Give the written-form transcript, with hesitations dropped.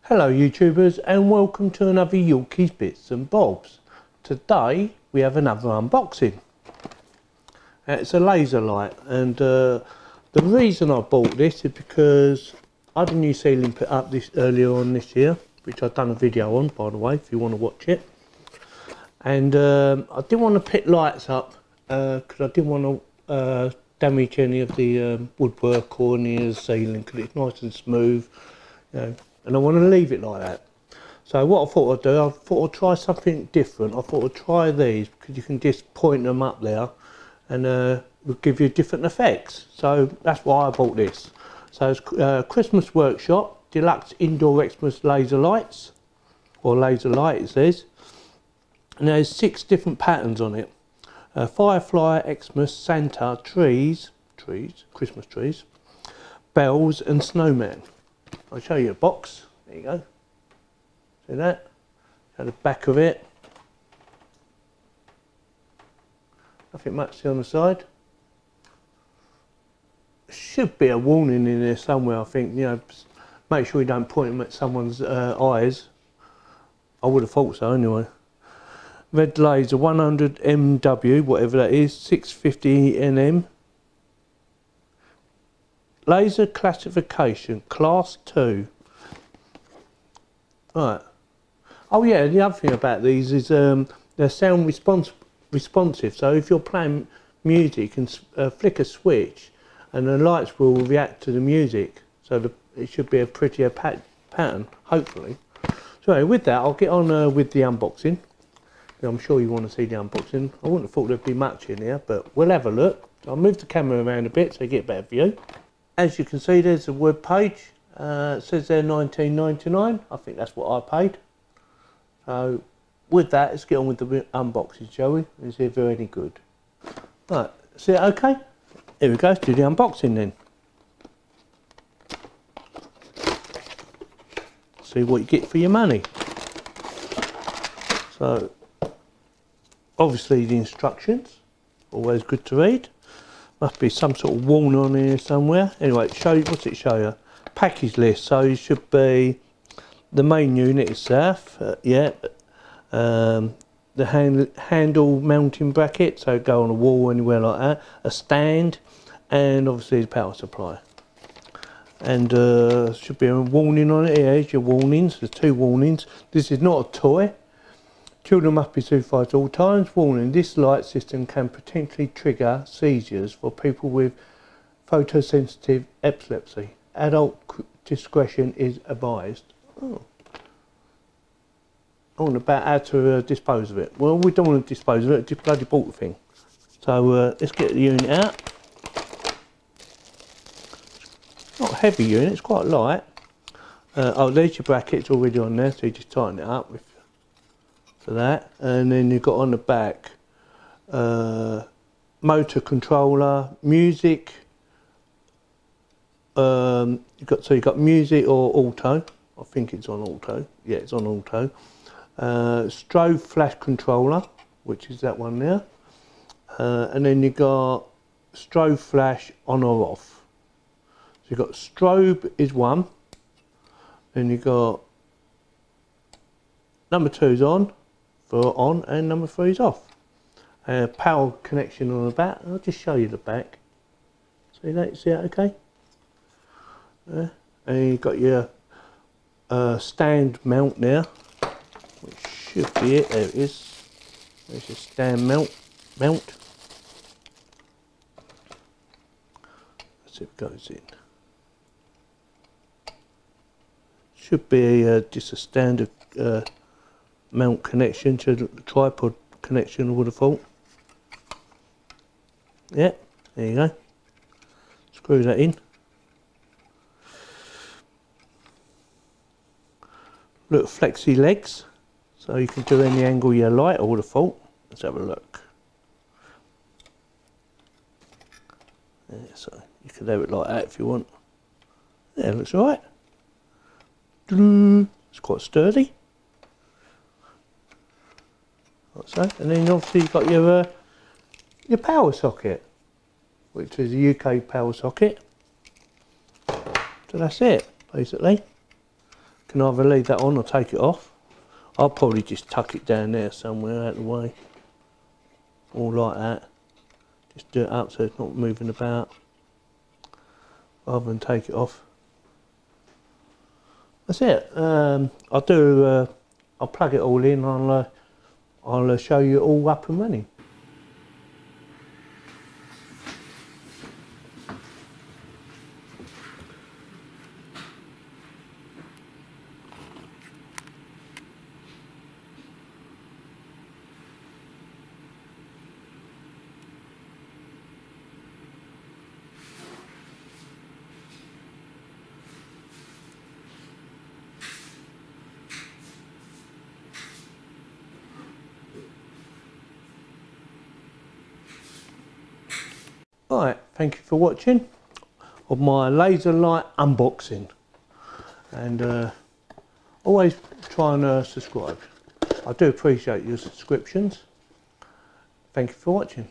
Hello YouTubers and welcome to another Yorkies Bits and Bobs. Today we have another unboxing. It's a laser light, and the reason I bought this is because I had a new ceiling put up earlier on this year, which I've done a video on, by the way, if you want to watch it. And I didn't want to put lights up because I didn't want to damage any of the woodwork or any of the ceiling, because it's nice and smooth, you know. And I want to leave it like that. So what I thought I'd do, I thought I'd try something different. I thought I'd try these because you can just point them up there and it'll give you different effects. So that's why I bought this. So it's Christmas Workshop Deluxe Indoor Xmas Laser Lights, or laser light it says. And there's 6 different patterns on it. Firefly, Xmas, Santa, trees, Christmas trees, bells and snowman. I'll show you a box. There you go. See that? Show the back of it. Nothing much on the side. Should be a warning in there somewhere, I think. You know, make sure you don't point them at someone's eyes. I would have thought so anyway. Red laser 100 MW, whatever that is, 650 nm. Laser classification, class 2. Right. Oh yeah, the other thing about these is they're sound responsive. So if you're playing music and flick a switch, and the lights will react to the music. So it should be a prettier pattern, hopefully. So anyway, with that, I'll get on with the unboxing. I'm sure you want to see the unboxing. I wouldn't have thought there'd be much in here, but we'll have a look. I'll move the camera around a bit so you get a better view. As you can see, there's a web page. It says there $19.99. I think that's what I paid. So with that, let's get on with the unboxing, shall we? And see if they're any good. Right, is it okay? Here we go, let's do the unboxing then. See what you get for your money. So, obviously the instructions, always good to read. Must be some sort of warning on here somewhere. Anyway, what's it show you? Package list. So it should be the main unit itself. The handle mounting bracket, so go on a wall anywhere like that. A stand, and obviously the power supply. And should be a warning on it. Here's your warnings. There's 2 warnings. This is not a toy. Children must be supervised at all times. Warning, this light system can potentially trigger seizures for people with photosensitive epilepsy. Adult discretion is advised. Oh, about how to dispose of it. Well, we don't want to dispose of it, just bloody bought the thing. So let's get the unit out. Not a heavy unit, it's quite light. Oh, there's your bracket, it's already on there, so you just tighten it up with for that, and then you've got on the back motor controller, music. You've got music or auto. I think it's on auto. Yeah, it's on auto. Strobe flash controller, which is that one there, and then you got strobe flash on or off. So you've got strobe is 1, then you got number 2's on for on, and number 3 is off. Power connection on the back. I'll just show you the back. See that? See that? Okay. And you've got your stand mount there, which should be it. There it is. There's your stand mount. Let's see if it goes in. Should be just a standard mount connection to the tripod connection, I would have thought. Yeah, there you go. Screw that in. Little flexi legs, so you can do any angle you like, I would have thought. Let's have a look. Yeah, so you can have it like that if you want. Yeah, looks alright. It's quite sturdy. Like so. And then obviously you've got your power socket, which is a UK power socket. So that's it, basically. can either leave that on or take it off. I'll probably just tuck it down there somewhere out of the way. All like that. Just do it up so it's not moving about. Rather than take it off. That's it. I'll plug it all in. I'll show you it all up and running. Alright, thank you for watching of my laser light unboxing, and always try and subscribe. I do appreciate your subscriptions. Thank you for watching.